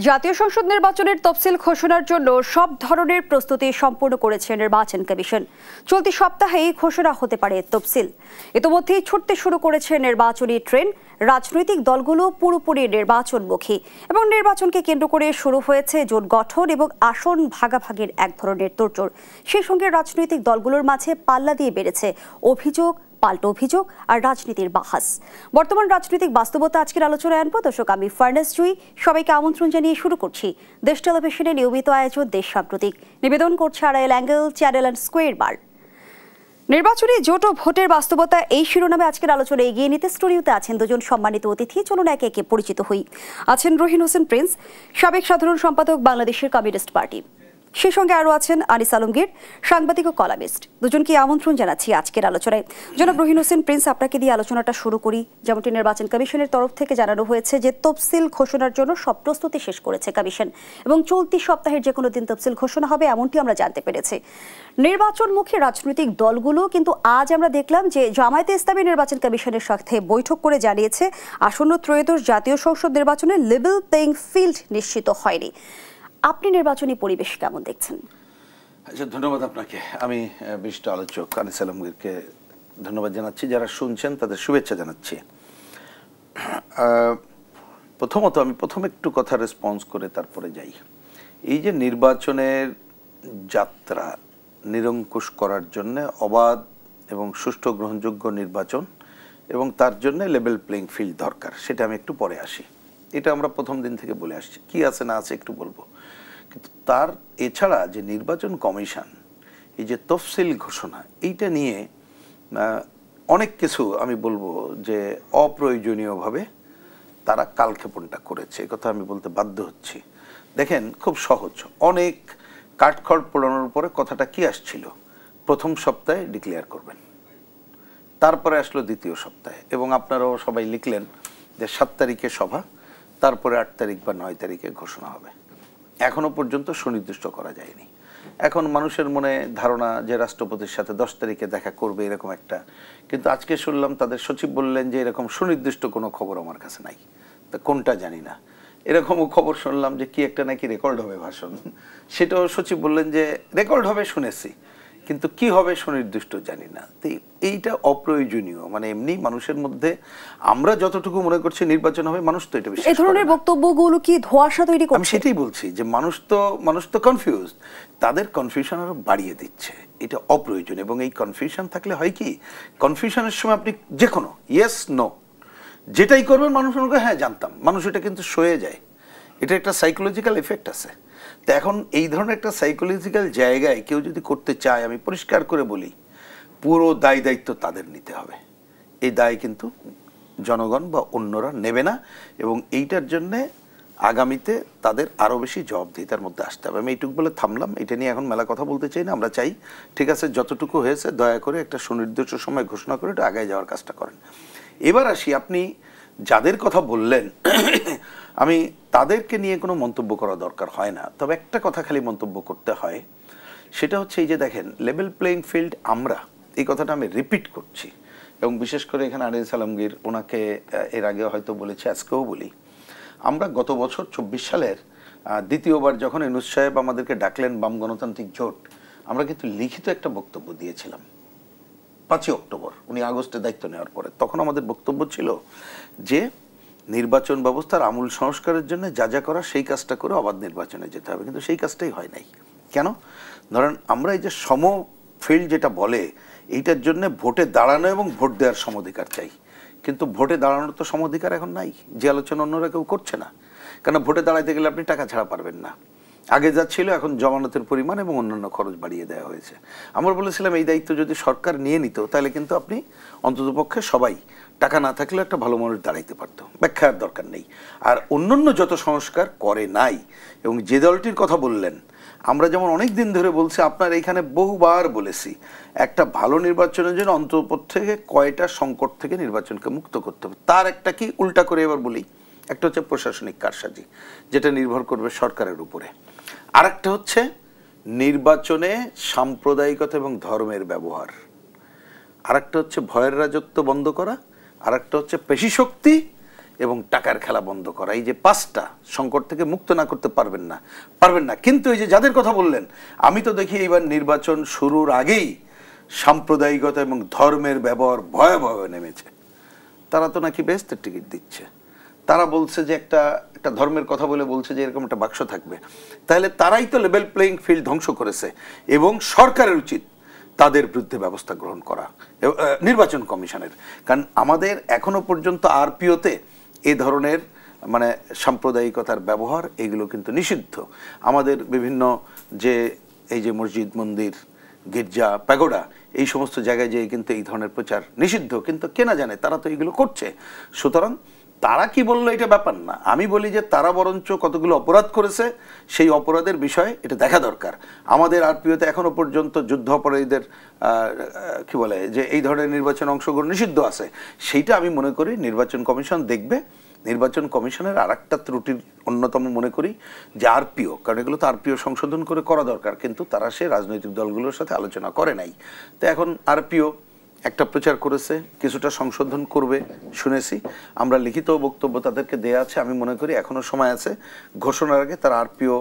জাতীয় সংসদ নির্বাচনের তফসিল ঘোষণার জন্য সব ধরনের প্রস্তুতি সম্পূর্ণ করেছে নির্বাচন কমিশন। চলতি সপ্তাহেই ঘোষণা হতে পারে তফসিল। ইতিমধ্যেই ছুটতে শুরু করেছে নির্বাচনী ট্রেন। রাজনৈতিক দলগুলো পুরোপুরি নির্বাচনমুখী এবং নির্বাচনকে কেন্দ্র করে শুরু হয়েছে জোট গঠন এবং আসন ভাগাভাগির এক ধরনের তোড়জোড়। সেই সঙ্গে রাজনৈতিক দলগুলোর মাঝে পাল্লা দিয়ে বেড়েছে অভিযোগ, পাল্টা অভিযোগ আর রাজনীতির বাহাস। বর্তমান রাজনৈতিক বাস্তবতা আজকের আলোচনায় আনবো। দর্শক, আমি ফার্নাস জুই, সবাইকে আমন্ত্রণ জানিয়ে শুরু করছি দেশ টেলিভিশনের নিয়মিত আয়োজন দেশ সাম্প্রতিক। নিবেদন করছে Arail angle, channel and square বার। নির্বাচনী জোট ও ভোটের বাস্তবতা, এই শিরোনামে আজকের আলোচনা এগিয়ে নিতে স্টুডিওতে আছেন দুজন সম্মানিত অতিথি। চলুন একে একে পরিচিত হই। আছেন রহিন হোসেন প্রিন্স, সাবেক সাধারণ সম্পাদক বাংলাদেশের কমিউনিস্ট পার্টি। সেই সঙ্গে আরও আছেন আনিস আলমগীর, সাংবাদিক ও কলামিস্ট। দুজনকে আমন্ত্রণ জানাচ্ছি আজকের আলোচনায়। জনাব রহিন হোসেন প্রিন্স, আপনাকে দিয়ে আলোচনাটা শুরু করি। যেমনটি নির্বাচন কমিশনের তরফ থেকে জানানো হয়েছে যে তফসিল ঘোষণার জন্য সব প্রস্তুতি শেষ করেছে কমিশন এবং চলতি সপ্তাহের যে কোনো দিন তফসিল ঘোষণা হবে, এমনটি আমরা জানতে পেরেছি। নির্বাচনমুখী রাজনৈতিক দলগুলো কিন্তু আজ আমরা দেখলাম যে জামায়াতে ইসলামী নির্বাচন কমিশনের সাথে বৈঠক করে জানিয়েছে আসন্ন ত্রয়োদশ জাতীয় সংসদ নির্বাচনে লেভেল প্লেইং ফিল্ড নিশ্চিত হয়নি। আপনি নির্বাচনী পরিবেশ কেমন দেখছেন? আচ্ছা, ধন্যবাদ আপনাকে। আমি বিশিষ্ট আলোচক আনিস আলমগীরকে ধন্যবাদ জানাচ্ছি। যারা শুনছেন তাদের শুভেচ্ছা জানাচ্ছি। প্রথমত আমি একটু কথা রেসপন্স করে তারপরে যাই। এই যে নির্বাচনের যাত্রা নিরঙ্কুশ করার জন্য অবাধ এবং সুষ্ঠু গ্রহণযোগ্য নির্বাচন এবং তার জন্য লেভেল প্লেইং ফিল্ড দরকার, সেটা আমি একটু পরে আসি। এটা আমরা প্রথম দিন থেকে বলে আসছি, কি আছে না আছে একটু বলবো। কিন্তু তার এছাড়া যে নির্বাচন কমিশন এই যে তফসিল ঘোষণা, এইটা নিয়ে অনেক কিছু আমি বলবো যে অপ্রয়োজনীয়ভাবে তারা কালক্ষেপণটা করেছে, কথা আমি বলতে বাধ্য হচ্ছি। দেখেন, খুব সহজ, অনেক কাঠখড় পোড়ানোর উপরে কথাটা কি আসছিল, প্রথম সপ্তাহে ডিক্লেয়ার করবেন, তারপরে আসলো দ্বিতীয় সপ্তাহে, এবং আপনারাও সবাই লিখলেন যে 7 তারিখে সভা, তারপরে 8 তারিখ বা 9 তারিখে ঘোষণা হবে। এখনো পর্যন্ত সুনির্দিষ্ট করা যায়নি। এখন মানুষের মনে ধারণা যে রাষ্ট্রপতির সাথে 10 তারিখে দেখা করবে এরকম একটা, কিন্তু আজকে শুনলাম তাদের সচিব বললেন যে এরকম সুনির্দিষ্ট কোনো খবর আমার কাছে নাই। তা কোনটা জানি না। এরকমও খবর শুনলাম যে কি একটা নাকি রেকর্ড হবে ভাষণ, সেটাও সচিব বললেন যে রেকর্ড হবে শুনেছি, কিন্তু কি হবে সুনির্দিষ্ট জানি না। তো এইটা অপ্রয়োজনীয়, মানে এমনি মানুষের মধ্যে আমরা যতটুকু মনে করছি নির্বাচন হবে, মানুষ তো এটা বিশ্বাস করে না। এই ধরনের বক্তব্যগুলো কি ধোঁয়াশা তৈরি করছে? আমি সেটাই বলছি যে মানুষ তো কনফিউজ, তাদের কনফিউশন আরো বাড়িয়ে দিচ্ছে। এটা অপ্রয়োজন। এবং এই কনফিউশন থাকলে হয় কি, কনফিউশনের সময় আপনি যে কোনো ইয়েস নো যেটাই করবেন মানুষ মনে করে হ্যাঁ জানতাম, মানুষ এটা কিন্তু সয়ে যায়। এটা একটা সাইকোলজিক্যাল এফেক্ট আছে। তো এখন এই ধরনের একটা সাইকোলজিক্যাল জায়গায় কেউ যদি করতে চায়, আমি পরিষ্কার করে বলি, পুরো দায় দায়িত্ব তাদের নিতে হবে। এই দায় কিন্তু জনগণ বা অন্যরা নেবে না, এবং এইটার জন্যে আগামীতে তাদের আরও বেশি জবাবদিহিতার মধ্যে আসতে হবে। আমি এইটুকু বলে থামলাম। এটা নিয়ে এখন মেলা কথা বলতে চাই না। আমরা চাই ঠিক আছে, যতটুকু হয়েছে দয়া করে একটা সুনির্দিষ্ট সময় ঘোষণা করে এটা আগায় যাওয়ার কাজটা করেন। এবার আসি, আপনি যাদের কথা বললেন আমি তাদেরকে নিয়ে কোনো মন্তব্য করা দরকার হয় না, তবে একটা কথা খালি মন্তব্য করতে হয়, সেটা হচ্ছে এই যে দেখেন লেভেল প্লেইং ফিল্ড, আমরা এই কথাটা আমি রিপিট করছি, এবং বিশেষ করে এখানে আনিস আলমগীর, ওনাকে এর আগে হয়তো বলেছি, আজকেও বলি, আমরা গত বছর 24 সালের দ্বিতীয়বার যখন ইউনূস সাহেব আমাদেরকে ডাকলেন বাম গণতান্ত্রিক জোট, আমরা কিন্তু লিখিত একটা বক্তব্য দিয়েছিলাম 5 অক্টোবর, উনি আগস্টে দায়িত্ব নেওয়ার পরে। তখন আমাদের বক্তব্য ছিল যে নির্বাচন ব্যবস্থার আমূল সংস্কারের জন্য যা যা করা সেই কাজটা করে অবাধ নির্বাচনে যেতে হবে, কিন্তু সেই কাজটাই হয় নাই। কেন? ধরেন আমরা এই যে সম ফিল্ড যেটা বলে, এইটার জন্য ভোটে দাঁড়ানো এবং ভোট দেওয়ার সমধিকার চাই, কিন্তু ভোটে দাঁড়ানোর তো সমধিকার এখন নাই, যে আলোচনা অন্যরা কেউ করছে না। কেন? ভোটে দাঁড়াইতে গেলে আপনি টাকা ছাড়া পারবেন না। আগে যা ছিল এখন জমানতের পরিমাণ এবং অন্যান্য খরচ বাড়িয়ে দেওয়া হয়েছে। আমরা বলেছিলাম এই দায়িত্ব যদি সরকার নিয়ে নিত, তাহলে কিন্তু আপনি অন্ততপক্ষে সবাই টাকা না থাকলেও একটা ভালো মানুষ দাঁড়াইতে পারত, ব্যাখ্যার দরকার নেই। আর অন্যান্য যত সংস্কার করে নাই, এবং যে দলটির কথা বললেন, আমরা যেমন অনেক দিন ধরে বলছি, আপনার এইখানে বহুবার বলেছি, একটা ভালো নির্বাচনের জন্য অন্ততপক্ষে কয়টা সংকট থেকে নির্বাচনকে মুক্ত করতে হবে। তার একটা কি উল্টা করে এবার বলি, একটা হচ্ছে প্রশাসনিক কারসাজি, যেটা নির্ভর করবে সরকারের উপরে। আর একটা হচ্ছে নির্বাচনে সাম্প্রদায়িকতা এবং ধর্মের ব্যবহার। আর একটা হচ্ছে ভয়ের রাজত্ব বন্ধ করা। আর একটা হচ্ছে পেশি শক্তি এবং টাকার খেলা বন্ধ করা, এই যে 5টা সংকট থেকে মুক্ত না করতে পারবেন না। কিন্তু এই যে যাদের কথা বললেন, আমি তো দেখি এইবার নির্বাচন শুরুর আগেই সাম্প্রদায়িকতা এবং ধর্মের ব্যবহার ভয়াবহ নেমেছে। তারা তো নাকি বেহেশতের টিকিট দিচ্ছে, তারা বলছে যে একটা ধর্মের কথা বলে বলছে যে এরকম একটা বাক্স থাকবে। তাহলে তারাই তো লেভেল প্লেইং ফিল্ড ধ্বংস করেছে, এবং সরকারের উচিত তাদের বিরুদ্ধে ব্যবস্থা গ্রহণ করা, নির্বাচন কমিশনের। কারণ আমাদের এখনো পর্যন্ত আরপিওতে এ ধরনের মানে সাম্প্রদায়িকতার ব্যবহার এগুলো কিন্তু নিষিদ্ধ। আমাদের বিভিন্ন যে এই যে মসজিদ, মন্দির, গির্জা, প্যাগোডা, এই সমস্ত জায়গায় যেয়ে কিন্তু এই ধরনের প্রচার নিষিদ্ধ, কিন্তু কেনা জানে তারা তো এগুলো করছে। সুতরাং তারা কি বললো এটা ব্যাপার না, আমি বলি যে তারা বরঞ্চ কতগুলো অপরাধ করেছে, সেই অপরাধের বিষয়ে এটা দেখা দরকার। আমাদের আরপিওতে এখনো পর্যন্ত যুদ্ধ অপরাধীদের কি বলে যে এই ধরনের নির্বাচন অংশগ্রহণ নিষিদ্ধ আছে, সেইটা আমি মনে করি নির্বাচন কমিশন দেখবে। নির্বাচন কমিশনের আর একটা ত্রুটির অন্যতম মনে করি যে আরপিও, কারণ এগুলো তো আরপিও সংশোধন করে করা দরকার, কিন্তু তারা সে রাজনৈতিক দলগুলোর সাথে আলোচনা করে নাই। তো এখন আরপিও একটা প্রচার করেছে, কিছুটা সংশোধন করবে শুনেছি, আমরা লিখিত বক্তব্য তাদেরকে দেয়া আছে। আমি মনে করি এখনো সময় আছে, ঘোষণার আগে তারা আরপিও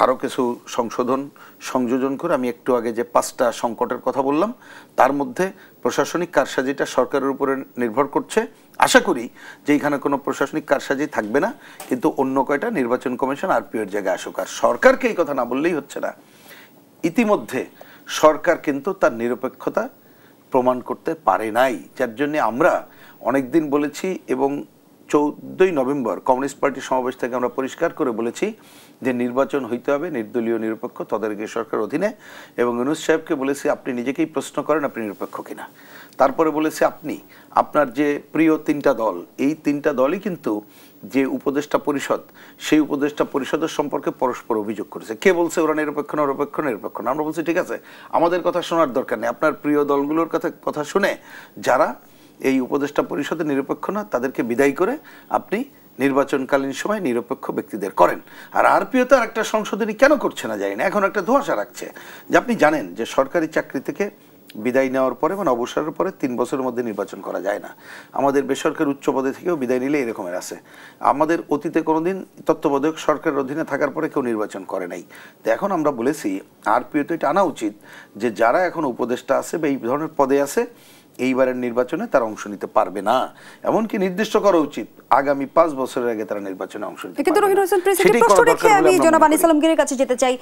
আরও কিছু সংযোজন করে, আমি একটু আগে যে 5টা সংকটের কথা বললাম তার মধ্যে প্রশাসনিক কারসাজিটা সরকারের উপরে নির্ভর করছে। আশা করি যে এখানে কোনো প্রশাসনিক কারসাজি থাকবে না, কিন্তু অন্য কয়টা নির্বাচন কমিশন আরপিওর জায়গায় আসুক। আর সরকারকে এই কথা না বললেই হচ্ছে না, ইতিমধ্যে সরকার কিন্তু তার নিরপেক্ষতা প্রমাণ করতে পারে নাই, যার জন্য আমরা অনেকদিন বলেছি, এবং 14ই নভেম্বর কমিউনিস্ট পার্টির সমাবেশ থেকে আমরা পরিষ্কার করে বলেছি যে নির্বাচন হইতে হবে নির্দলীয়, নিরপেক্ষ, তদারকি সরকার অধীনে। এবং ইউনূস সাহেবকে বলেছি আপনি নিজেকেই প্রশ্ন করেন আপনি নিরপেক্ষ কিনা। তারপরে বলেছি আপনি আপনার যে প্রিয় 3টা দল, এই 3টা দলই কিন্তু যে উপদেষ্টা পরিষদ, সেই উপদেষ্টা পরিষদের সম্পর্কে পরস্পর অভিযোগ করেছে। কে বলছে ওরা নিরপেক্ষ না, নিরপেক্ষ না। আমরা বলছি ঠিক আছে, আমাদের কথা শোনার দরকার নেই, আপনার প্রিয় দলগুলোর কথা শুনে যারা এই উপদেষ্টা পরিষদে নিরপেক্ষ না তাদেরকে বিদায় করে আপনি নির্বাচনকালীন সময় নিরপেক্ষ ব্যক্তিদের করেন। আর আরপিও তো আর একটা সংশোধনী কেন করছে না জানি না, এখন একটা ধোঁয়াশা রাখছে যে আপনি জানেন যে সরকারি চাকরি থেকে বিদায় নেওয়ার পরে মানে অবসরের পরে 3 বছরের মধ্যে নির্বাচন করা যায় না। আমাদের বেসরকারি উচ্চ পদে থেকেও বিদায় নিলে এরকমের আছে। আমাদের অতীতে কোনোদিন তত্ত্বাবধায়ক সরকারের অধীনে থাকার পরে কেউ নির্বাচন করে নাই। তো এখন আমরা বলেছি আরপিওতে এটা আনা উচিত যে যারা এখন উপদেষ্টা আছে বা এই ধরনের পদে আছে, এইবারের নির্বাচনে তারা অংশ নিতে পারবে না, এমনকি নির্দিষ্ট করা উচিত আগামী 5 বছরের আগে তারা নির্বাচনে অংশ নিতে পারবে। কিন্তু রহিম হোসেন প্রেসিডেন্ট প্রশ্ন রেখে আমি জনাব আনিস আলমগীরের কাছে যেতে চাই।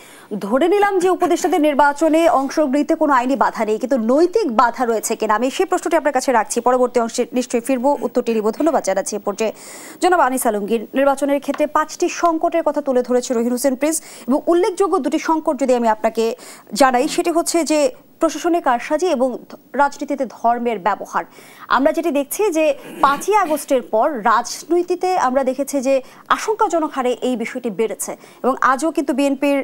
ধরে নিলাম যে উপদেষ্টাদের নির্বাচনে অংশ নিতে কোনো আইনি বাধা নেই, কিন্তু নৈতিক বাধা রয়েছে কিনা, আমি সেই প্রশ্নটি আপনার কাছে রাখছি। পরবর্তী অংশে নিশ্চয়ই ফিরবো, উত্তরটি নিব। ধন্যবাদ জানাচ্ছি। এ পর্যায়ে জনাব আনিস আলমগীর, নির্বাচনের ক্ষেত্রে 5টি সংকটের কথা তুলে ধরেছে রহিম হোসেন প্রিন্স, এবং উল্লেখযোগ্য 2টি সংকট যদি আমি আপনাকে জানাই, সেটি হচ্ছে যে প্রশাসনিক কারসাজি এবং রাজনীতিতে ধর্মের ব্যবহার। আমরা যেটি দেখছি যে 5ই আগস্টের পর রাজনীতিতে আমরা দেখেছি যে আশঙ্কাজনক হারে এই বিষয়টি বেড়েছে, এবং আজও কিন্তু বিএনপির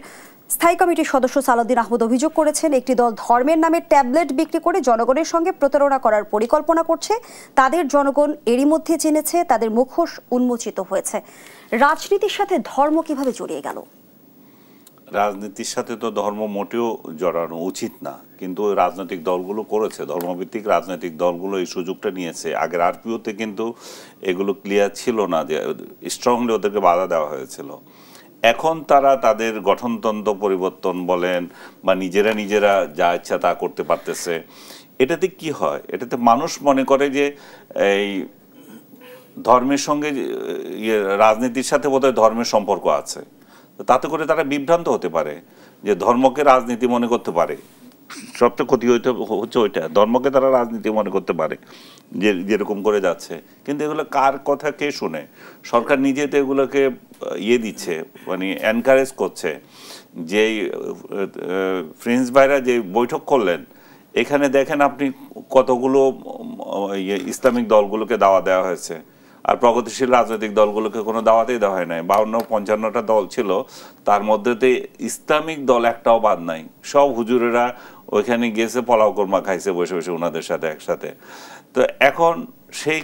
স্থায়ী কমিটির সদস্য সালাউদ্দিন আহমদ অভিযোগ করেছেন একটি দল ধর্মের নামে ট্যাবলেট বিক্রি করে জনগণের সঙ্গে প্রতারণা করার পরিকল্পনা করছে। তাদের জনগণ এরই মধ্যে জেনেছে, তাদের মুখোশ উন্মোচিত হয়েছে। রাজনীতির সাথে ধর্ম কিভাবে জড়িয়ে গেল? রাজনীতির সাথে তো ধর্ম মোটেও জড়ানো উচিত না, কিন্তু রাজনৈতিক দলগুলো করেছে, ধর্মভিত্তিক রাজনৈতিক দলগুলো এই সুযোগটা নিয়েছে। আগের আরপিওতে কিন্তু এগুলো ক্লিয়ার ছিল না, যে স্ট্রংলি ওদেরকে বাধা দেওয়া হয়েছিল। এখন তারা তাদের গঠনতন্ত্র পরিবর্তন বলেন বা নিজেরা যা ইচ্ছা তা করতে পারতেছে। এটাতে কি হয়, এটাতে মানুষ মনে করে যে এই ধর্মের সঙ্গে রাজনীতির সাথে বোধহয় ধর্মের সম্পর্ক আছে। তাতে করে তারা বিভ্রান্ত হতে পারে, যে ধর্মকে রাজনীতি মনে করতে পারে। সবচেয়ে ক্ষতি হচ্ছে ওইটা, ধর্মকে তারা রাজনীতি মনে করতে পারে, যে যেরকম করে যাচ্ছে। কিন্তু এগুলো কার কথা কে শুনে? সরকার নিজে তো এগুলোকে দিচ্ছে, মানে এনকারেজ করছে। যেই ফ্রেন্স ভাইরা যে বৈঠক করলেন, এখানে দেখেন আপনি কতগুলো ইসলামিক দলগুলোকে দাওয়া দেওয়া হয়েছে, আর প্রগতিশীল রাজনৈতিক দলগুলোকে কোনো দাওয়াতেই দেওয়া হয় নাই। 52-55টা দল ছিল, তার মধ্যেতে ইসলামিক দল একটাও বাদ নাই। সব হুজুরেরা ওইখানে গিয়েছে, পোলাও কোরমা খাইছে বসে বসে ওনাদের সাথে একসাথে। তো এখন সেই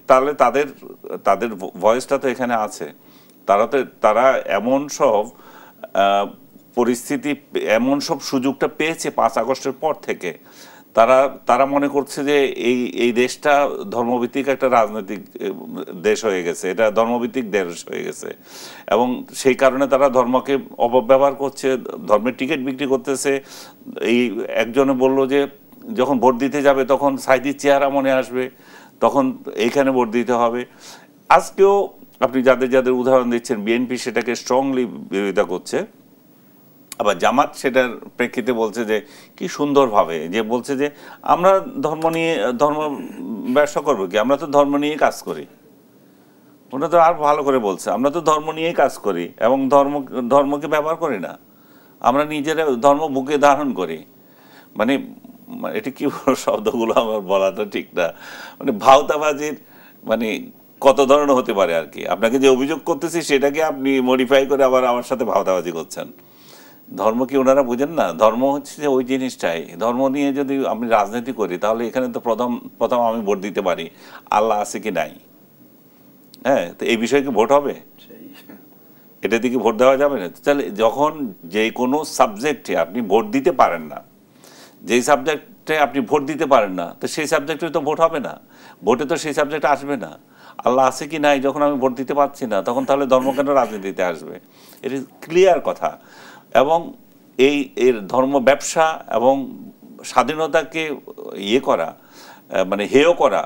তাহলে তাদের ভয়েসটা তো এখানে আছে। তারা এমন সব পরিস্থিতি, এমন সব সুযোগটা পেয়েছে 5 আগস্টের পর থেকে, তারা মনে করছে যে এই দেশটা ধর্মভিত্তিক একটা রাজনৈতিক দেশ হয়ে গেছে, এটা ধর্মভিত্তিক দেশ হয়ে গেছে, এবং সেই কারণে তারা ধর্মকে অপব্যবহার করছে, ধর্মের টিকিট বিক্রি করতেছে। এই একজনে বলল যে যখন ভোট দিতে যাবে তখন সাইদির চেহারা মনে আসবে, তখন এইখানে ভোট দিতে হবে। আজকেও আপনি যাদের যাদের উদাহরণ দিচ্ছেন, বিএনপি সেটাকে স্ট্রংলি বিরোধিতা করছে, আবার জামাত সেটার প্রেক্ষিতে বলছে যে কি সুন্দরভাবে যে বলছে যে আমরা ধর্ম ব্যবসা করবো কি, আমরা তো ধর্ম নিয়ে কাজ করি। ওটা তো আর ভালো করে বলছে, আমরা তো ধর্ম নিয়েই কাজ করি এবং ধর্মকে ব্যবহার করি না, আমরা নিজেরা ধর্ম বুকে ধারণ করি। মানে এটা কি শব্দগুলো আমার বলাটা ঠিক না, মানে ভাওতাবাজির মানে কত ধরনের হতে পারে আর কি। আপনাকে যে অভিযোগ করতেছি সেটাকে আপনি মডিফাই করে আবার আমার সাথে ভাওতাবাজি করছেন। ধর্ম কি ওনারা বুঝেন না? ধর্ম হচ্ছে যে ওই জিনিসটাই, ধর্ম নিয়ে যদি আমি রাজনীতি করি তাহলে এখানে তো প্রথম আমি ভোট দিতে পারি আল্লাহ আছে কি নাই। হ্যাঁ, তো এই বিষয়ে কি ভোট হবে? এটা দিকে ভোট দেওয়া যাবে না। তাহলে যখন যে কোনো সাবজেক্টে আপনি ভোট দিতে পারেন না, যেই সাবজেক্টে আপনি ভোট দিতে পারেন না, তো সেই সাবজেক্টে তো ভোট হবে না, ভোটে তো সেই সাবজেক্ট আসবে না। আল্লাহ আছে কি নাই যখন আমি ভোট দিতে পারছি না, তখন তাহলে ধর্ম কেন রাজনীতিতে আসবে? এটা ক্লিয়ার কথা। এবং এর ধর্ম ব্যবসা এবং স্বাধীনতাকে করা, মানে হেয় করা,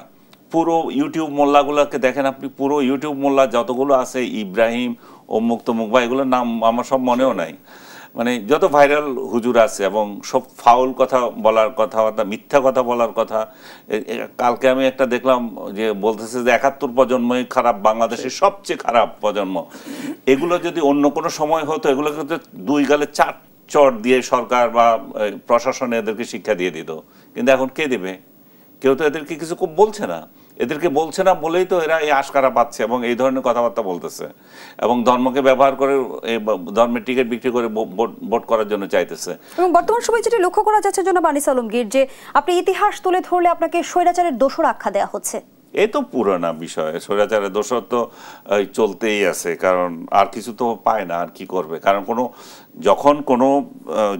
পুরো ইউটিউব মোল্লাগুলোকে দেখেন আপনি, পুরো ইউটিউব মোল্লা যতগুলো আছে, ইব্রাহিম অমুক তমুক বা এগুলোর নাম আমার সব মনেও নাই, মানে যত ভাইরাল হুজুর আছে এবং সব ফাউল কথা বলার কথাবার্তা, মিথ্যা কথা বলার কথা। কালকে আমি একটা দেখলাম যে বলতেছে যে ৭১ প্রজন্মই খারাপ, বাংলাদেশের সবচেয়ে খারাপ প্রজন্ম। এগুলো যদি অন্য কোনো সময় হতো, এগুলোকে তো 2 গালে 4 চট দিয়ে সরকার বা প্রশাসন এদেরকে শিক্ষা দিয়ে দিত, কিন্তু এখন কে দেবে? কেউ তো এদেরকে কিছু বলছে না। এদেরকে বলছে না বলেই তো এরা এই আশকারা পাচ্ছে এবং এই ধরনের কথাবার্তা বলতেছে এবং ধর্মকে ব্যবহার করে ধর্মের টিকিট বিক্রি করে ভোট করার জন্য চাইতেছে। এবং বর্তমান সময় যেটি লক্ষ্য করা যাচ্ছে জনাব আনিস আলমগীর, যে আপনি ইতিহাস তুলে ধরলে আপনাকে স্বৈরাচারের দোসর আখ্যা দেওয়া হচ্ছে। এই তো পুরানা বিষয়, স্বৈরাচারের দোসর তো চলতেই আছে, কারণ আর কিছু তো পায় না, আর কি করবে? কারণ যখন কোনো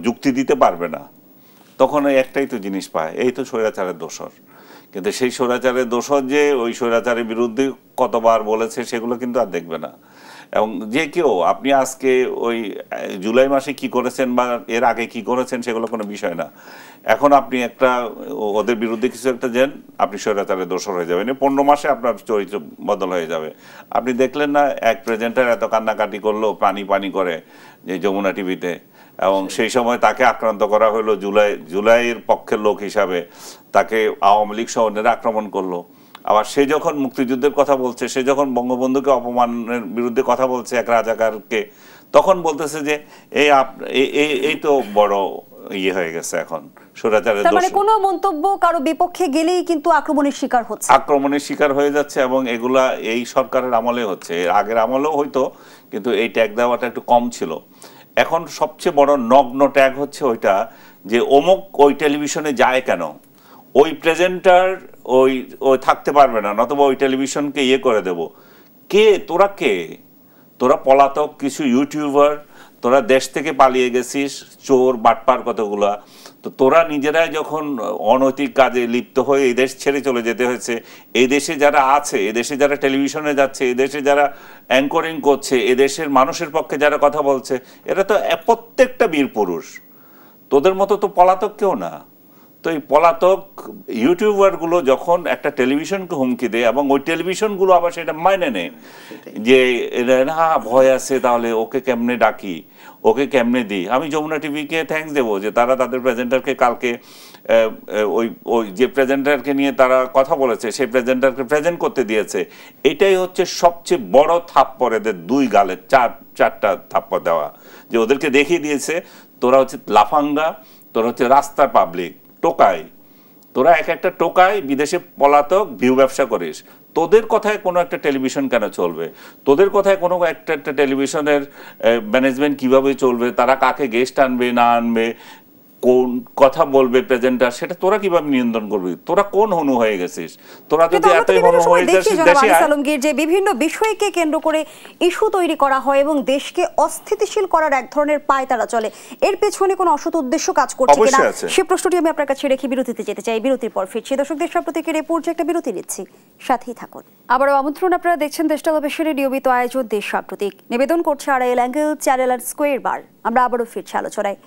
যুক্তি দিতে পারবে না তখন একটাই তো জিনিস পায়, এই তো স্বৈরাচারের দোসর। কিন্তু সেই স্বৈরাচারের দোসর যে ওই স্বৈরাচারের বিরুদ্ধে কতবার বলেছে সেগুলো কিন্তু আর দেখবে না। এবং যে কেউ আপনি আজকে ওই জুলাই মাসে কি করেছেন বা এর আগে কি করেছেন সেগুলো কোনো বিষয় না। এখন আপনি একটা ওদের বিরুদ্ধে কিছু একটা দেন, আপনি স্বৈরাচারের দোসর হয়ে যাবেন। 15 মাসে আপনার চরিত্র বদল হয়ে যাবে। আপনি দেখলেন না এক প্রেজেন্টার এত কান্নাকাটি করলো পানি করে যে যমুনা টিভিতে, এবং সেই সময় তাকে আক্রান্ত করা হলো জুলাইয়ের পক্ষের লোক হিসাবে, তাকে আওয়ামী লীগ সহ অন্যরা আক্রমণ করলো। আবার সে যখন মুক্তিযুদ্ধের কথা বলছে, সে যখন বঙ্গবন্ধুকে অপমানের বিরুদ্ধে কথা বলছে এক রাজাকারকে, তখন বলতেছে যে এই তো বড় হয়ে গেছে এখন স্বৈরাচারের দোষ। মানে কোনো মন্তব্য কারো বিপক্ষে গেলেই কিন্তু আক্রমণের শিকার হয়ে যাচ্ছে এবং এগুলা এই সরকারের আমলে হচ্ছে। এর আগের আমলেও হয়তো, কিন্তু এই ট্যাগ দেওয়াটা একটু কম ছিল। এখন সবচেয়ে বড় নগ্ন ট্যাগ হচ্ছে ওইটা যে অমুক ওই টেলিভিশনে যায় কেন, ওই প্রেজেন্টার ওই থাকতে পারবে না, নতুবা ওই টেলিভিশনকে করে দেব। তোরা পলাতক কিছু ইউটিউবার, তোরা দেশ থেকে পালিয়ে গেছিস, চোর বাটপার কতগুলা। তো তোরা নিজেরাই যখন অনৈতিক কাজে লিপ্ত হয়ে এই দেশ ছেড়ে চলে যেতে হয়েছে, এই দেশে যারা আছে, এই দেশে যারা টেলিভিশনে যাচ্ছে, এই দেশে যারা অ্যাঙ্করিং করছে, এ দেশের মানুষের পক্ষে যারা কথা বলছে, এরা তো প্রত্যেকটা বীর পুরুষ, তোদের মতো তো পলাতক কেউ না। তো এই পলাতক ইউটিউবারগুলো যখন একটা টেলিভিশনকে হুমকি দেয় এবং ওই টেলিভিশনগুলো আবার সেটা মাইনে নেয় যে না ভয় আছে, তাহলে ওকে কেমনে ডাকি, ওকে কেমনে দিই। আমি যমুনা টিভিকে থ্যাঙ্কস দেবো যে তারা তাদের প্রেজেন্টারকে কালকে ওই যে প্রেজেন্টারকে নিয়ে তারা কথা বলেছে সেই প্রেজেন্টারকে প্রেজেন্ট করতে দিয়েছে। এটাই হচ্ছে সবচেয়ে বড় থাপ্পড়, এদের 2 গালে 4টা থাপ্পড় দেওয়া, যে ওদেরকে দেখিয়ে দিয়েছে তোরা হচ্ছে লাফাঙ্গা, তোরা হচ্ছে রাস্তার পাবলিক, টোকাই, তোরা এক একটা টোকাই, বিদেশে পলাতক, ভিউ ব্যবসা করিস। তোদের কথায় কোনো একটা টেলিভিশন কেন চলবে? তোদের কথায় কোনো একটা টেলিভিশনের ম্যানেজমেন্ট কিভাবে চলবে? তারা কাকে গেস্ট আনবে না আনবে? কোন কথা বলবে প্রেজেন্টার সেটা তোরা কিভাবে নিয়ন্ত্রণ করবি? তোরা কোন হনু হয়ে গেছিস? তোরা যদি এতই হনু হয়ে যাচ্ছিস দেশে আলমগীর, যে বিভিন্ন বিষয়কে কেন্দ্র করে ইস্যু তৈরি করা হয় এবং দেশকে অস্থিতিশীল করার এক ধরনের পায়তারা চলে, এর পেছনে কোনো অসৎ উদ্দেশ্য কাজ করছে কিনা সে প্রশ্নটি আমি আপনার কাছে রেখে বিরতিতে যেতে চাই। বিরতির পর ফিরছি। দর্শকদের সাম্প্রতিকের এই পর্যায়ে একটা বিরতি নিচ্ছি, সাথেই থাকুন। আবারও আমন্ত্রণ, আপনারা দেখছেন দেশ টেলিভিশনের নিয়মিত আয়োজন দেশ সাম্প্রতিক, নিবেদন করছে আড়াইল অ্যাঙ্গেল চ্যানেল আর স্কোয়ার বার। আমরা আবারও ফিরছি আলোচনায়।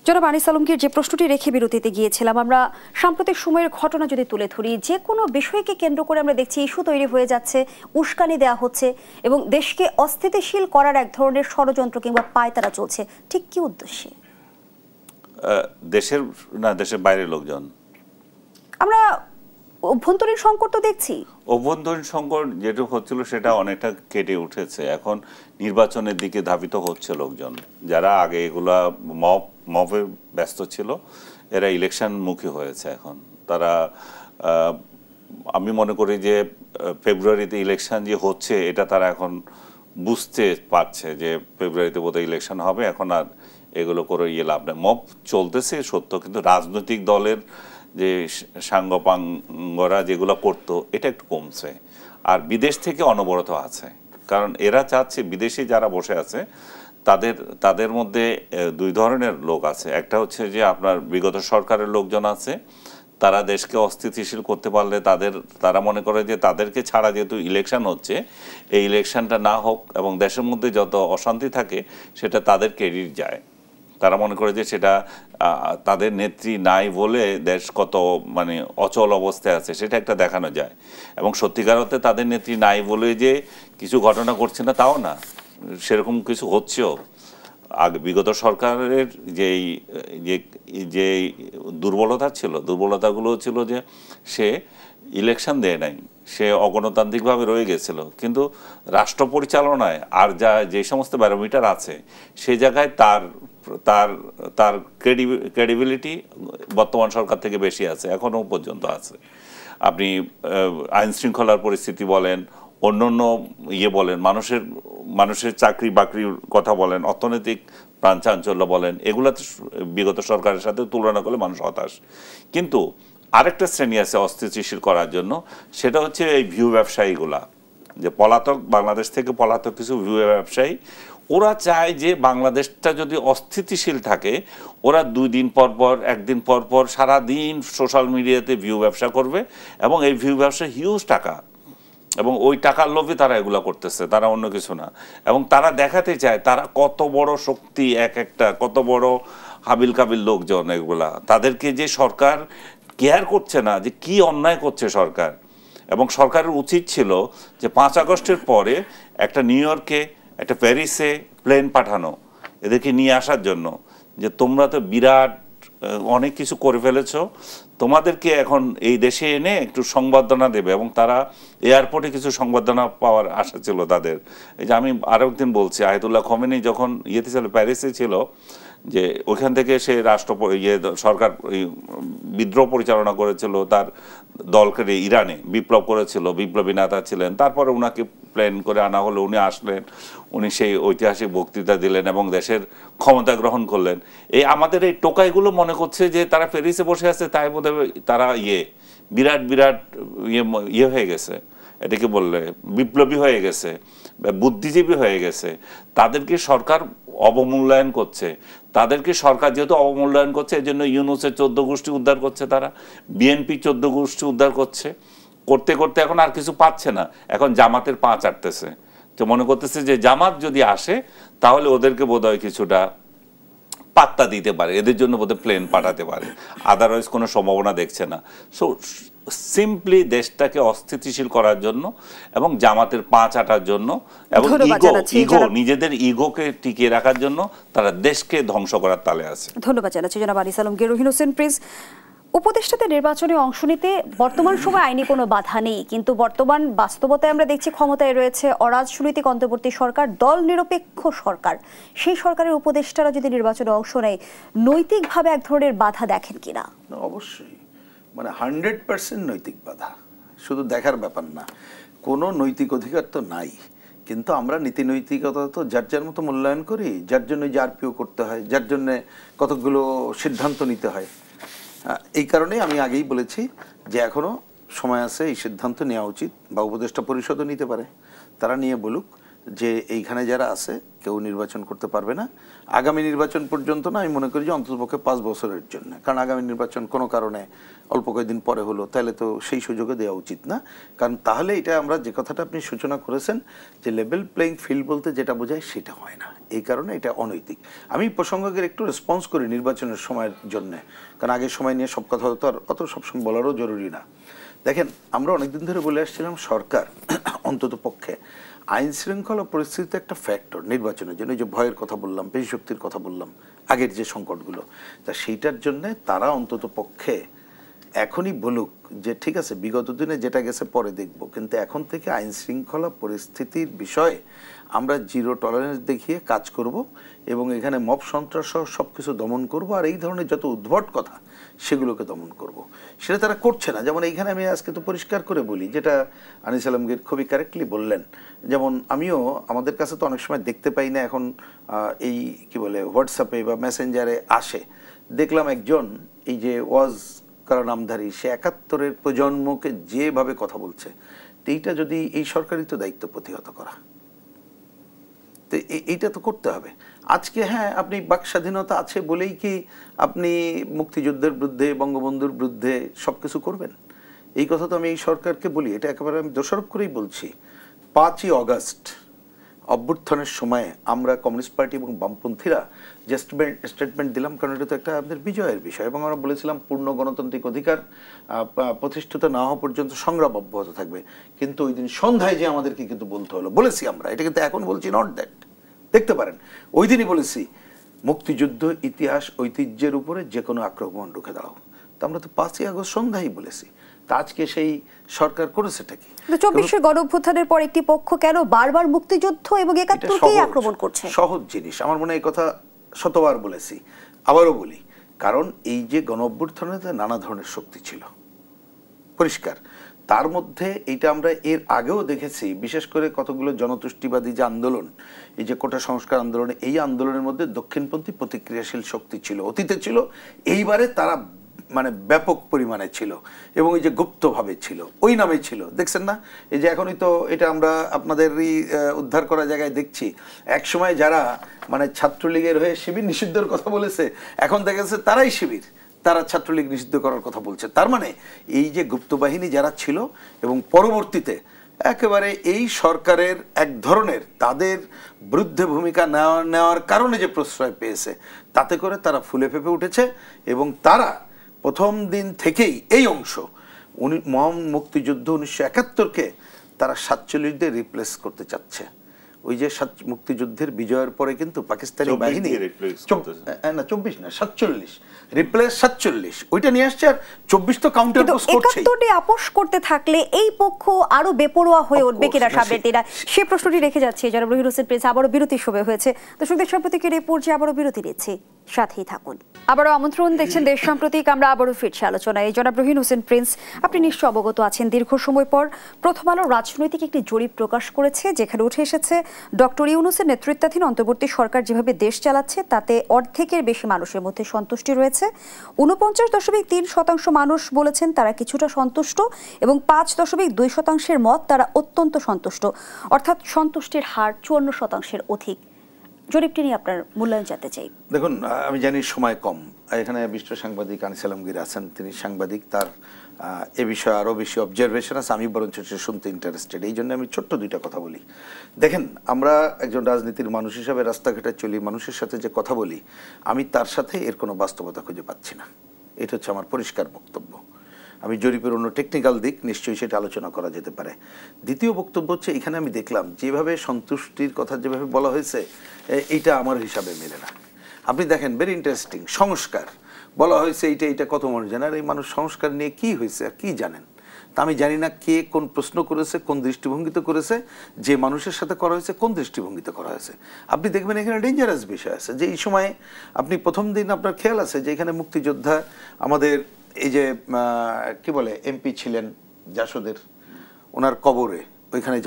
জনাব আনিস আলমগীর, যে প্রশ্নটি রেখে বিরতিতে গিয়েছিলাম, আমরা সাম্প্রতিক সময়ের ঘটনা যদি তুলে ধরি, যে কোনো বিষয়কে কেন্দ্র করে আমরা দেখছি ইস্যু তৈরি হয়ে যাচ্ছে, উস্কানি দেওয়া হচ্ছে এবং দেশকে অস্থিতিশীল করার এক ধরনের ষড়যন্ত্র কিংবা পায়তারা চলছে। ঠিক কি উদ্দেশ্যে? দেশের না দেশের বাইরের লোকজন? আমরা অভ্যন্তরীণ সংকট তো দেখছি। অভ্যন্তরীণ সংকট যেটা হচ্ছিল সেটা অনেকটা কেটে উঠেছে। এখন নির্বাচনের দিকে ধাবিত হচ্ছে লোকজন। যারা আগে এগুলা মবে ব্যস্ত ছিল, এরা ইলেকশন মুখী হয়েছে। এখন তারা, আমি মনে করি যে ফেব্রুয়ারিতে ইলেকশন যে হচ্ছে এটা তারা এখন বুঝতে পারছে যে ফেব্রুয়ারিতে বোধহয় ইলেকশন হবে, এখন আর এগুলো করে লাভ নেই। মব চলতেছে সত্য, কিন্তু রাজনৈতিক দলের যে সাঙ্গপাঙ্গরা যেগুলো করতো এটা একটু কমছে। আর বিদেশ থেকে অনবরত আছে, কারণ এরা চাচ্ছে, বিদেশি যারা বসে আছে তাদের মধ্যে দুই ধরনের লোক আছে। একটা হচ্ছে যে আপনার বিগত সরকারের লোকজন আছে, তারা দেশকে অস্থিতিশীল করতে পারলে তারা মনে করে যে তাদেরকে ছাড়া যেহেতু ইলেকশন হচ্ছে, এই ইলেকশনটা না হোক এবং দেশের মধ্যে যত অশান্তি থাকে সেটা তাদের ক্রেডিট যায়। তারা মনে করে যে সেটা তাদের নেত্রী নাই বলে দেশ কত মানে অচল অবস্থায় আছে সেটা একটা দেখানো যায়। এবং সত্যিকার অর্থে তাদের নেত্রী নাই বলে যে কিছু ঘটনা ঘটছে না তাও না, সেরকম কিছু হচ্ছেও। আগে বিগত সরকারের যে দুর্বলতা ছিল, দুর্বলতাগুলো ছিল যে সে ইলেকশন দেয় নাই, সে অগণতান্ত্রিকভাবে রয়ে গেছিল। কিন্তু রাষ্ট্র পরিচালনায় আর যে সমস্ত ব্যারোমিটার আছে সেই জায়গায় তার ক্রেডিবিলিটি বর্তমান সরকার থেকে বেশি আছে, এখনও পর্যন্ত আছে। আপনি আইন শৃঙ্খলার পরিস্থিতি বলেন, অন্য বলেন, মানুষের চাকরি বাকরির কথা বলেন, অর্থনৈতিক প্রাণচাঞ্চল্য বলেন, এগুলাতে বিগত সরকারের সাথে তুলনা করলে মানুষ হতাশ। কিন্তু আরেকটা শ্রেণী আছে অস্থিতিশীল করার জন্য, সেটা হচ্ছে এই ভিউ ব্যবসায়ীগুলা, যে বাংলাদেশ থেকে পলাতক কিছু ভিউ ব্যবসায়ী। ওরা চায় যে বাংলাদেশটা যদি অস্থিতিশীল থাকে, ওরা 2 দিন পর পর, 1 দিন পর পর সারাদিন সোশ্যাল মিডিয়াতে ভিউ ব্যবসা করবে এবং এই ভিউ ব্যবসা হিউজ টাকা, এবং ওই টাকার লোভে তারা এগুলা করতেছে, তারা অন্য কিছু না। এবং তারা দেখাতে চায় তারা কত বড় শক্তি, একটা কত বড় হাবিল কাবিল লোকজন এগুলা। তাদেরকে যে সরকার কেয়ার করছে না যে কি অন্যায় করছে সরকার, এবং সরকারের উচিত ছিল যে 5 আগস্টের পরে একটা নিউ ইয়র্কে, একটা প্যারিসে প্লেন পাঠানো এদেরকে নিয়ে আসার জন্য, যে তোমরা তো বিরাট অনেক কিছু করে ফেলেছো, তোমাদেরকে এখন এই দেশে এনে একটু সংবর্ধনা দেবে। এবং তারা এয়ারপোর্টে কিছু সংবর্ধনা পাওয়ার আশা ছিল তাদের। এই যে আমি আরও একদিন বলছি, আয়াতুল্লাহ খোমেনি যখন ছিল প্যারিসে ছিল, যে ওইখান থেকে সে সরকার বিদ্রোহ পরিচালনা করেছিল, তার দলকে ইরানে বিপ্লব করেছিল, বিপ্লবী নেতা ছিলেন। তারপরে ওনাকে প্ল্যান করে আনা হলো, উনি আসলেন, উনি সেই ঐতিহাসিক বক্তৃতা দিলেন এবং দেশের ক্ষমতা গ্রহণ করলেন। আমাদের এই টোকাইগুলো মনে করছে যে তারা প্যারিসে বসে আছে, তাই বোধহয় তারা বিরাট হয়ে গেছে, এটাকে বললে বিপ্লবী হয়ে গেছে, বুদ্ধিজীবী হয়ে গেছে। তাদেরকে সরকার অবমূল্যায়ন করছে। তাদেরকে সরকার যেহেতু অবমূল্যায়ন করছে, এই জন্য ইউনূসের 14 গোষ্ঠী উদ্ধার করছে, তারা বিএনপি 14 গোষ্ঠী উদ্ধার করতে করতে এখন আর কিছু পাচ্ছে না। এখন জামাতের পা চাটতেছে, তো মনে করতেছে যে জামাত যদি আসে তাহলে ওদেরকে বোধহয় কিছুটা পাত্তা দিতে পারে, এদের জন্য বোধহয় প্লেন পাঠাতে পারে, আদারওয়াইজ কোনো সম্ভাবনা দেখছে না। সো সিম্পলি দেশটাকে অস্থিতিশীল করার জন্য এবং জামাতের পা চাটার জন্য এবং নিজেদের ইগোকে টিকিয়ে রাখার জন্য তারা দেশকে ধ্বংস করার তালে আছে। ধন্যবাদ জানাচ্ছি জনাব আনিস আলমগীর। রহিন হোসেন প্রিন্স, উপদেষ্টাদের নির্বাচনে অংশ নিতে বর্তমান সময় আইনি কোনো বাধা নেই, কিন্তু বর্তমান বাস্তবতায় আমরা দেখছি ক্ষমতায় রয়েছে অরাজনৈতিক অন্তর্বর্তী সরকার, দল নিরপেক্ষ সরকার। সেই সরকারের উপদেষ্টারা যদি নির্বাচনে অংশ নেয়, নৈতিকভাবে এক ধরনের বাধা দেখেন কিনা? অবশ্যই, মানে 100% নৈতিক বাধা, শুধু দেখার ব্যাপার না, কোনো নৈতিক অধিকার তো নাই। কিন্তু আমরা নীতি নৈতিকতা তো যার যার মতো মূল্যায়ন করি, যার জন্য যে আরপিও করতে হয়, যার জন্য কতগুলো সিদ্ধান্ত নিতে হয়। এই কারণেই আমি আগেই বলেছি যে এখনো সময় আছে, এই সিদ্ধান্ত নেওয়া উচিত, বা উপদেষ্টা পরিষদও নিতে পারে, তারা নিয়ে বলুক যে এইখানে যারা আছে কেউ নির্বাচন করতে পারবে না আগামী নির্বাচন পর্যন্ত না। আমি মনে করি যে অন্ততপক্ষে 5 বছরের জন্য, কারণ আগামী নির্বাচন কোনো কারণে অল্প কয়েকদিন পরে হলো, তাহলে তো সেই সুযোগে দেওয়া উচিত না। কারণ তাহলে এটা আমরা যে কথাটা আপনি সূচনা করেছেন যে লেভেল প্লেইং ফিল্ড বলতে যেটা বোঝায় সেটা হয় না, এই কারণে এটা অনৈতিক। আমি প্রসঙ্গের একটু রেসপন্স করি নির্বাচনের সময়ের জন্যে, কারণ আগের সময় নিয়ে সব কথা তো আর অত সবসময় বলারও জরুরি না। দেখেন, আমরা অনেকদিন ধরে বলে আসছিলাম সরকার অন্তত পক্ষে আইন শৃঙ্খলা পরিস্থিতিতে একটা ফ্যাক্টর নির্বাচনের জন্য, যে ভয়ের কথা বললাম, পেশি শক্তির কথা বললাম, আগের যে সংকটগুলো, তা সেইটার জন্যে তারা অন্তত পক্ষে এখনই বলুক যে ঠিক আছে বিগত দিনে যেটা গেছে পরে দেখব, কিন্তু এখন থেকে আইন শৃঙ্খলা পরিস্থিতির বিষয়ে আমরা জিরো টলারেন্স দেখিয়ে কাজ করব এবং এখানে মব সন্ত্রাস সহ সব কিছু দমন করব, আর এই ধরনের যত উদ্ভট কথা সেগুলোকে দমন করব। সেটা তারা করছে না। যেমন এইখানে আমি আজকে তো পরিষ্কার করে বলি, যেটা আনিস আলমগীর খুবই কারেক্টলি বললেন, যেমন আমিও আমাদের কাছে তো অনেক সময় দেখতে পাই না, এখন এই কি বলে হোয়াটসঅ্যাপে বা মেসেঞ্জারে আসে, দেখলাম একজন এই যে ওয়াজ কারণ নামধারী, সে 71-এর প্রজন্মকে যেভাবে কথা বলছে, তো এইটা যদি এই সরকারই তো দায়িত্ব প্রতিহত করা, তো এইটা তো করতে হবে। আজকে হ্যাঁ আপনি বাক স্বাধীনতা আছে বলেই কি আপনি মুক্তিযুদ্ধের বিরুদ্ধে, বঙ্গবন্ধুর বিরুদ্ধে সব কিছু করবেন? এই কথা তো আমি এই সরকারকে বলি, এটা একেবারে আমি দোষারোপ করেই বলছি। 5ই অগাস্ট অভ্যুত্থানের সময় আমরা কমিউনিস্ট পার্টি এবং বামপন্থীরা যে স্টেটমেন্ট দিলাম, কারণ এটা তো একটা আমাদের বিজয়ের বিষয়, এবং আমরা বলেছিলাম পূর্ণ গণতান্ত্রিক অধিকার প্রতিষ্ঠিত না হওয়া পর্যন্ত সংগ্রাম অব্যাহত থাকবে। কিন্তু ওই দিন সন্ধ্যায় যে আমাদেরকে কিন্তু বলতে হলো, বলেছি আমরা, এটা কিন্তু এখন বলছি নট দ্যাট, দেখতে পারেন ওই দিনই বলেছি মুক্তিযুদ্ধ ইতিহাস ঐতিহ্যের উপরে যে কোনো আক্রমণ রুখে দাঁড়াও। তো আমরা তো 5ই আগস্ট সন্ধ্যায় বলেছি, তা আজকে সেই সরকার করেছেটা কি? 24-এর গণঅভ্যুত্থানের পর একটি পক্ষ কেন বারবার মুক্তিযুদ্ধ এবং 71-কেই আক্রমণ করছে? সহজ জিনিস, আমার মনে হয় এই কথা শতবার বলেছি, আবারও বলি, কারণ এই যে গণঅভ্যুত্থানে নানা ধরনের শক্তি ছিল পরিষ্কার, তার মধ্যে এইটা আমরা এর আগেও দেখেছি, বিশেষ করে কতগুলো জনতুষ্টিবাদী যে আন্দোলন, এই যে কোটা সংস্কার আন্দোলনে, এই আন্দোলনের মধ্যে দক্ষিণপন্থী প্রতিক্রিয়াশীল শক্তি ছিল, অতীতে ছিল, এইবারে তারা মানে ব্যাপক পরিমাণে ছিল, এবং এই যে গুপ্তভাবে ছিল, ওই নামে ছিল। দেখছেন না, এই যে এখনই তো এটা আমরা আপনাদেরই উদ্ধার করা জায়গায় দেখছি, এক সময় যারা মানে ছাত্রলীগের হয়ে শিবির নিষিদ্ধের কথা বলেছে, এখন দেখা যাচ্ছে তারাই শিবির, তারা ছাত্রলীগ নিষিদ্ধ করার কথা বলছে। তার মানে এই যে গুপ্তবাহিনী যারা ছিল, এবং পরবর্তীতে একেবারে এই সরকারের এক ধরনের তাদের বিরুদ্ধে ভূমিকা নেওয়ার কারণে যে প্রশ্রয় পেয়েছে, তাতে করে তারা ফুলে ফেঁপে উঠেছে, এবং তারা প্রথম দিন থেকেই এই অংশ মহান মুক্তিযুদ্ধ 1971-কে তারা 47 দিয়ে রিপ্লেস করতে চাচ্ছে। ওই যে মুক্তিযুদ্ধের বিজয়ের পরে কিন্তু পাকিস্তানি বাহিনী না 24 না 47 রিপ্লেস 47 ওইটা নিয়ে আসছে, আর 24 তো কাউন্টার পোস্ট করছে। 71-টি আপোষ করতে থাকলে এই পক্ষ আরো বেপরোয়া হয়ে উঠবে কিনা সামনেটিরা, সেই প্রশ্নটি রেখে যাচ্ছে। জনাব রহির হোসেন প্রিন্স, আবারও বিরতির সময় হয়েছে, দর্শকদের সম্প্রতিকের এই পর্যায়ে আবারও বিরতি নিচ্ছি, সাথেই থাকুন। আবারও আমন্ত্রণ, দেখছেন দেশ সাম্প্রতিক, আমরা আবারও ফিরছি আলোচনায়। জনাব রহির হোসেন প্রিন্স, আপনি নিশ্চয় অবগত আছেন, দীর্ঘ সময় পর প্রথম আলো রাজনৈতিক একটি জরিপ প্রকাশ করেছে, যেখানে উঠে এসেছে ডক্টর ইউনূসের নেতৃত্বাধীন অন্তর্বর্তী সরকার যেভাবে দেশ চালাচ্ছে তাতে অর্ধেকের বেশি মানুষের মধ্যে সন্তুষ্টি রয়েছে। 49.3% মানুষ বলেছেন তারা কিছুটা সন্তুষ্ট, এবং 5.2% মত তারা অত্যন্ত সন্তুষ্ট, অর্থাৎ সন্তুষ্টির হার 54%-এর অধিক। জরিপটি নিয়ে আপনার মূল্যায়ন জানতে চাই। দেখুন, আমি জানি সময় কম, এখানে বিশিষ্ট সাংবাদিক আনিস আলমগীর আছেন, তিনি সাংবাদিক, তার এ বিষয়ে আরও বেশি অবজারভেশন আছে, আমি বরঞ্চ শুনতে ইন্টারেস্টেড, এই জন্য আমি ছোট্ট দুইটা কথা বলি। দেখেন, আমরা একজন রাজনীতির মানুষ হিসাবে রাস্তাঘাটে চলি, মানুষের সাথে যে কথা বলি, আমি তার সাথে এর কোনো বাস্তবতা খুঁজে পাচ্ছি না, এটা হচ্ছে আমার পরিষ্কার বক্তব্য। আমি জরিপের অন্য টেকনিক্যাল দিক নিশ্চয়ই সেটা আলোচনা করা যেতে পারে। দ্বিতীয় বক্তব্য হচ্ছে, এখানে আমি দেখলাম যেভাবে সন্তুষ্টির কথা যেভাবে বলা হয়েছে, এইটা আমার হিসাবে মেলে না। আপনি দেখেন, ভেরি ইন্টারেস্টিং, সংস্কার বলা হয়েছে, এইটা কত মানুষ জানে, আর এই মানুষ সংস্কার নিয়ে কি হয়েছে আর কি জানেন? তা আমি জানি না কে কোন প্রশ্ন করেছে, কোন দৃষ্টিভঙ্গিতে করেছে, যে মানুষের সাথে করা হয়েছে কোন দৃষ্টিভঙ্গিতে করা হয়েছে। আপনি দেখবেন এখানে ডেঞ্জারাস বিষয় আছে, যে এই সময়ে আপনি প্রথম দিন আপনার খেয়াল আছে যে এখানে মুক্তিযোদ্ধা আমাদের এই যে কি বলে এমপি ছিলেন জাসদের, ওনার কবরে ওইখানে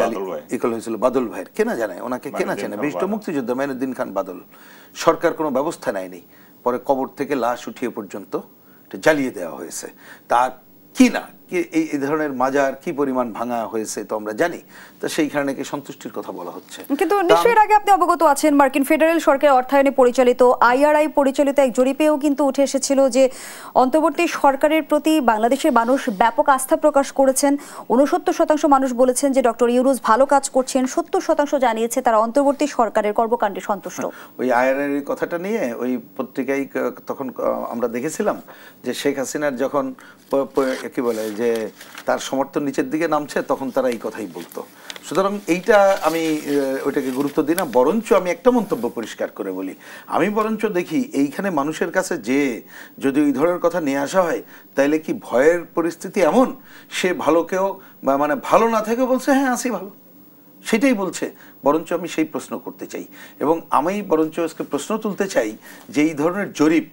ইকল হয়েছিল বাদল ভাইয়ের, কেনা জানে ওনাকে, কেনা জানে বিশিষ্ট মুক্তিযোদ্ধা মাইনুদ্দিন খান বাদল। সরকার কোনো ব্যবস্থা নেয়নি, পরে কবর থেকে লাশ উঠিয়ে পর্যন্ত জ্বালিয়ে দেওয়া হয়েছে। তা কি না এই ধরনের মাজার কি পরিমাণ ভাঙা হয়েছে তো আমরা জানি। তো সেইখানে নাকি সন্তুষ্টির কথা বলা হচ্ছে। কিন্তু নিশ্চয়ই আগে আপনি অবগত আছেন, মার্কিন ফেডারেল সরকারের অর্থায়নে পরিচালিত IRI পরিচালিত এক জরিপেও কিন্তু উঠে এসেছিল যে অন্তর্বর্তী সরকারের প্রতি বাংলাদেশের মানুষ ব্যাপক আস্থা প্রকাশ করেছেন। 69% মানুষ বলেছেন যে ডক্টর ইউনূস ভালো কাজ করছেন, 70% জানিয়েছে তারা অন্তর্বর্তী সরকারের কর্মকাণ্ডে সন্তুষ্ট। ওই IRI কথাটা নিয়ে ওই পত্রিকায় তখন আমরা দেখেছিলাম যে শেখ হাসিনার যখন কি বলে যে তার সমর্থন নিচের দিকে নামছে তখন তারা এই কথাই বলতো। সুতরাং এইটা আমি ওইটাকে গুরুত্ব দিই না, বরঞ্চ আমি একটা মন্তব্য পরিষ্কার করে বলি, আমি বরঞ্চ দেখি এইখানে মানুষের কাছে যে যদি ওই ধরনের কথা নিয়ে আসা হয় তাইলে কি ভয়ের পরিস্থিতি এমন সে ভালোকেও মানে ভালো না থেকে বলছে হ্যাঁ আসি ভালো, সেটাই বলছে। বরঞ্চ আমি সেই প্রশ্ন করতে চাই এবং আমি বরঞ্চ আজকে প্রশ্ন তুলতে চাই যে এই ধরনের জরিপ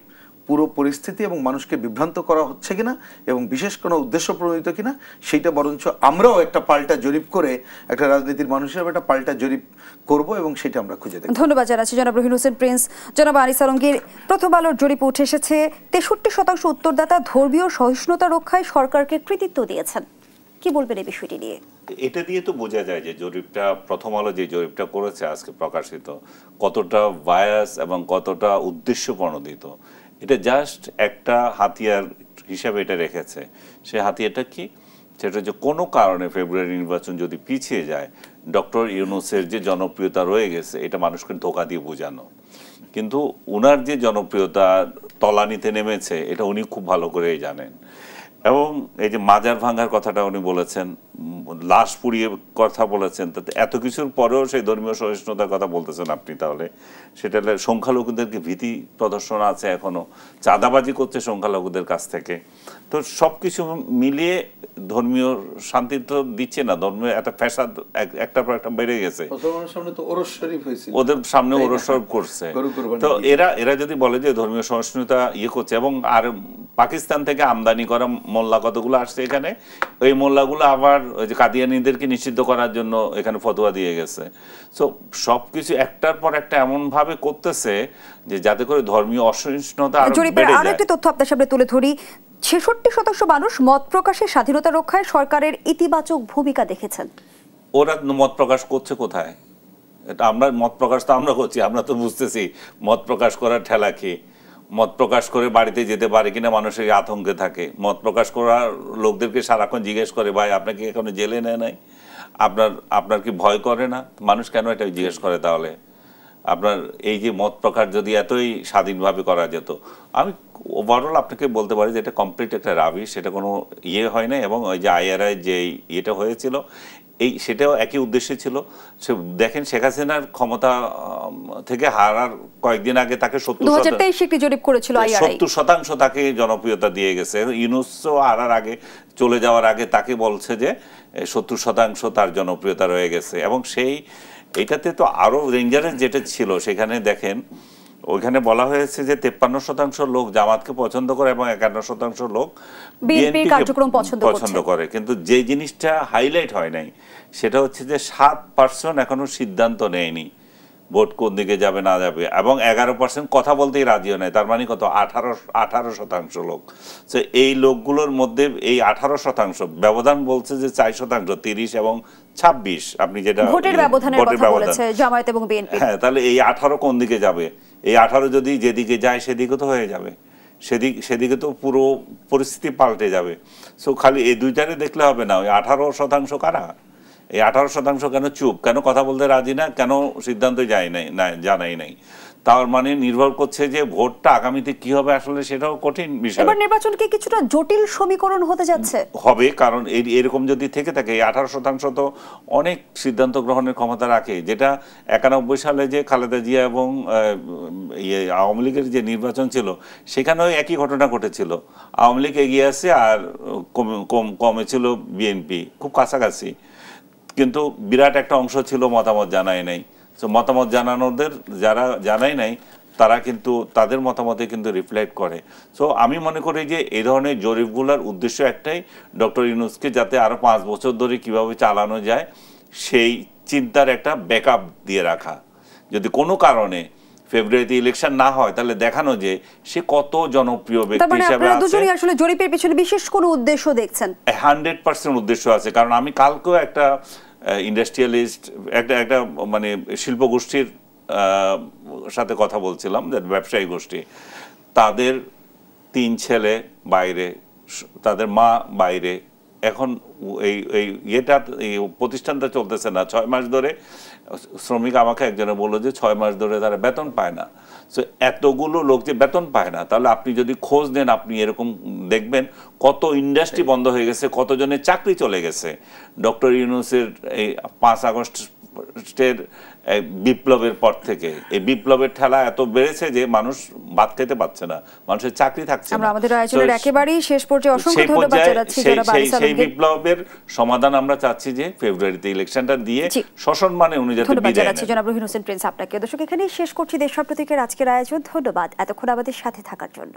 পুরো পরিস্থিতি এবং মানুষকে বিভ্রান্ত করা হচ্ছে কিনা এবং বিশেষ কোনো উদ্দেশ্য প্রণোদিত কিনা সেইটা বরঞ্চ আমরাও একটা পাল্টা জরিপ করে একটা রাজনীতির মানুষ হিসেবে একটা পাল্টা জরিপ করব এবং সেটা আমরা খুঁজে দেখব। ধন্যবাদ জানাচ্ছি জনাব রহিন হোসেন প্রিন্স। জনাব আনিস আলমগীর, প্রথম আলোর জরিপ উঠে এসেছে 63% উত্তরদাতা ধর্মীয় সহিষ্ণুতা রক্ষায় সরকারকে কৃতিত্ব দিয়েছেন। কি বলবেন এই বিষয়টি নিয়ে? এটা দিয়ে তো বোঝা যায় যে জরিপটা, প্রথম আলো যে জরিপটা করেছে আজকে প্রকাশিত, কতটা বায়াস এবং কতটা উদ্দেশ্য প্রণোদিত। এটা জাস্ট একটা হাতিয়ার হিসাবে এটা রেখেছে। সে হাতিয়ারটা কি? সেটা যে কোনো কারণে ফেব্রুয়ারি নির্বাচন যদি পিছিয়ে যায়, ডক্টর ইউনূসের যে জনপ্রিয়তা রয়ে গেছে এটা মানুষকে ধোঁকা দিয়ে বোঝানো। কিন্তু উনার যে জনপ্রিয়তা তলানিতে নেমেছে এটা উনি খুব ভালো করেই জানেন। এবং এই যে মাজার ভাঙার কথাটা উনি বলেছেন, লাশ পুড়িয়ে কথা বলেছেন, তাতে এত কিছুর পরেও সেই ধর্মীয় সহিষ্ণুতার কথা বলতেছেন আপনি, তাহলে সেটা সংখ্যালঘুদেরকে ভীতি প্রদর্শন আছে, এখনো চাঁদাবাজি করছে সংখ্যালঘুদের কাছ থেকে। তো সব কিছু মিলিয়ে ধর্মীয় শান্তি তো দিচ্ছে না, ধর্মীয় একটা ফ্যাসাদ একটার পর একটা বেড়ে গেছে। ওদের সামনে ওরস শরীফ করছে। তো এরা যদি বলে যে ধর্মীয় সহিষ্ণুতা করছে, এবং আর পাকিস্তান থেকে আমদানি করা মোল্লা কতগুলো আসছে এখানে, ওই মোল্লাগুলো আবার ওই যে কাদিয়ানীদেরকে নিষিদ্ধ করার জন্য এখানে ফতোয়া দিয়ে গেছে। সো সবকিছু একটার পর একটা এমন ভাবে করতেছে যে যাতে করে ধর্মীয় অসহিষ্ণুতা আরো বেড়ে যায়। আরেকটি তথ্য আপনার সামনে তুলে ধরি, 66% মানুষ মত প্রকাশের স্বাধীনতা রক্ষায় সরকারের ইতিবাচক ভূমিকা দেখেছেন। ওরা মত প্রকাশ করছে কোথায়? এটা আমরা মত প্রকাশ তো আমরা করছি, আমরা তো বুঝতেছি মত প্রকাশ করার ঠেলা কি। মত প্রকাশ করে বাড়িতে যেতে পারে কিনা মানুষের আতঙ্কে থাকে। মত প্রকাশ করার লোকদেরকে সারাক্ষণ জিজ্ঞেস করে ভাই আপনাকে এখনো জেলে নেয় নাই, আপনার কি ভয় করে না? মানুষ কেন এটা জিজ্ঞেস করে? তাহলে আপনার এই যে মত প্রকাশ যদি এতই স্বাধীনভাবে করা যেত, আমি ওভারঅল আপনাকে বলতে পারি যে এটা কমপ্লিট একটা রাবিশ, সেটা কোনো হয় না। এবং ওই যে IRI যে এটা হয়েছিল সেটাও একই উদ্দেশ্যে ছিল। দেখেন শেখ হাসিনার ক্ষমতা থেকে হারার কয়েকদিন আগে তাকে 70% তাকে জনপ্রিয়তা দিয়ে গেছে। ইউনূসও হারার আগে, চলে যাওয়ার আগে তাকে বলছে যে 70% তার জনপ্রিয়তা রয়ে গেছে। এবং এইটাতে তো আরো ডেঞ্জারাস যেটা ছিল, সেখানে দেখেন ওইখানে বলা হয়েছে যে 53% লোক জামাতকে পছন্দ করে এবং 51% লোক বিএনপি কার্যক্রম পছন্দ করে। কিন্তু যে জিনিসটা হাইলাইট হয় নাই সেটা হচ্ছে যে 7% এখনো সিদ্ধান্ত নেয়নি ভোট কোন দিকে যাবে না যাবে, এবং 11% কথা বলতেই রাজিও নেয়। তার মানে কত? 18% লোক। তো এই লোকগুলোর মধ্যে এই 18% ব্যবধান বলছে যে 4%, 30 এবং 26, আপনি যেটা ভোটের ব্যবধানের কথা বলেছে জামায়াত এবং বিএনপি। হ্যাঁ, তাহলে এই 18 কোন দিকে যাবে? এই 18 যদি যেদিকে যায় সেদিকে তো হয়ে যাবে, সেদিকে তো পুরো পরিস্থিতি পাল্টে যাবে। সো খালি এই দুইটারে দেখলে হবে না। ওই 18% কারা? এই 18% কেন চুপ, কেন কথা বলতে রাজি না, কেন সিদ্ধান্ত জানাই নাই? তার মানে নির্ভর করছে যে ভোটটা আগামীতে কি হবে, আসলে সেটাও কঠিন বিষয়। এবার নির্বাচন কি কিছুটা জটিল সমীকরণ হতে যাচ্ছে? হবে, কারণ এরকম যদি থেকে থাকে, এই 18% তো অনেক সিদ্ধান্ত গ্রহণের ক্ষমতা রাখে, যেটা 91 সালে যে খালেদা জিয়া এবং আওয়ামী লীগের যে নির্বাচন ছিল সেখানেও একই ঘটনা ঘটেছিল। আওয়ামী লীগ এগিয়ে আসে আর কমে ছিল বিএনপি, খুব কাছাকাছি, কিন্তু বিরাট একটা অংশ ছিল মতামত জানায় নাই। তো মতামত জানানোদের যারা জানায় নাই তারা কিন্তু তাদের মতামতে কিন্তু রিফ্লেক্ট করে। সো আমি মনে করি যে এই ধরনের জরিপগুলোর উদ্দেশ্য একটাই, ডক্টর ইউনূসকে যাতে আরো 5 বছর ধরে কিভাবে চালানো যায় সেই চিন্তার একটা ব্যাকআপ দিয়ে রাখা। যদি কোনো কারণে ফেব্রুয়ারিতে ইলেকশন না হয় তাহলে দেখানো যে সে কত জনপ্রিয় ব্যক্তি হিসেবে আছে। দুজনেই আসলে জরিপের পেছনে বিশেষ কোনো উদ্দেশ্য দেখছেন? 100% উদ্দেশ্য আছে, কারণ আমি কালকেও একটা ইন্ডাস্ট্রিয়ালিস্ট একটা মানে শিল্পগোষ্ঠীর সাথে কথা বলছিলাম, ব্যবসায়ী গোষ্ঠী, তাদের 3 ছেলে বাইরে, তাদের মা বাইরে, এখন এই প্রতিষ্ঠানটা চলতেছে না 6 মাস ধরে। শ্রমিক আমাকে একজনে বললো যে 6 মাস ধরে তারা বেতন পায় না। সো এতগুলো লোক যে বেতন পায় না, তাহলে আপনি যদি খোঁজ নেন আপনি এরকম দেখবেন কত ইন্ডাস্ট্রি বন্ধ হয়ে গেছে, কতজনের চাকরি চলে গেছে। ডক্টর ইউনূসের এই 5 আগস্টের বিপ্লবের পর থেকে এই বিপ্লবের ঠেলা এত বেড়েছে যে মানুষ ভাত খেতে পাচ্ছে না, মানুষের চাকরি থাকছে না। আমরা আমাদের আয়োজনের একেবারেই শেষ পর্যায়ে অসংখ্য ধন্যবাদ জানাচ্ছি জনাব আরিস আলমগীর। সেই বিপ্লবের সমাধান আমরা চাচ্ছি যে ফেব্রুয়ারিতে ইলেকশনটা দিয়ে সসম্মানে উনি যাতে বিদায় নেন। ধন্যবাদ জানাচ্ছি জনাব রুহিন হোসেন প্রিন্স আপনাকে। দর্শক, এখানেই শেষ করছি দেশ প্রতীকের আজকের আয়োজন। ধন্যবাদ এতক্ষণ আমাদের সাথে থাকার জন্য।